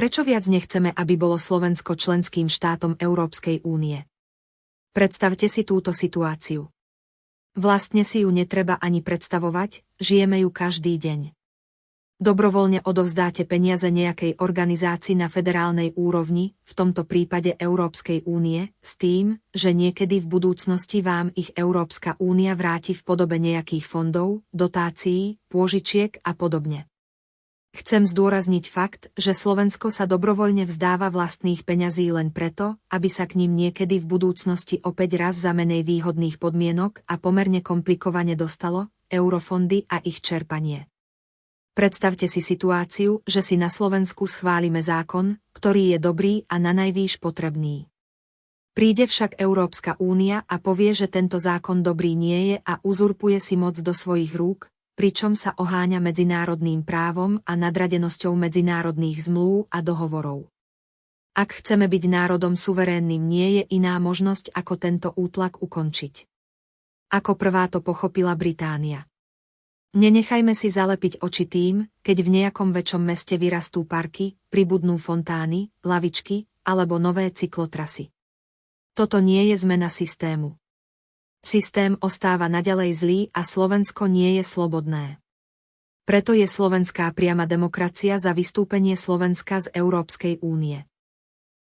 Prečo viac nechceme, aby bolo Slovensko členským štátom Európskej únie? Predstavte si túto situáciu. Vlastne si ju netreba ani predstavovať, žijeme ju každý deň. Dobrovoľne odovzdáte peniaze nejakej organizácii na federálnej úrovni, v tomto prípade Európskej únie, s tým, že niekedy v budúcnosti vám ich Európska únia vráti v podobe nejakých fondov, dotácií, pôžičiek a podobne. Chcem zdôrazniť fakt, že Slovensko sa dobrovoľne vzdáva vlastných peňazí len preto, aby sa k nim niekedy v budúcnosti opäť raz za menej výhodných podmienok a pomerne komplikovane dostalo, eurofondy a ich čerpanie. Predstavte si situáciu, že si na Slovensku schválime zákon, ktorý je dobrý a nanajvýš potrebný. Príde však Európska únia a povie, že tento zákon dobrý nie je a uzurpuje si moc do svojich rúk, pričom sa oháňa medzinárodným právom a nadradenosťou medzinárodných zmlúv a dohovorov. Ak chceme byť národom suverénnym, nie je iná možnosť ako tento útlak ukončiť. Ako prvá to pochopila Británia. Nenechajme si zalepiť oči tým, keď v nejakom väčšom meste vyrastú parky, pribudnú fontány, lavičky alebo nové cyklotrasy. Toto nie je zmena systému. Systém ostáva naďalej zlý a Slovensko nie je slobodné. Preto je slovenská priama demokracia za vystúpenie Slovenska z Európskej únie.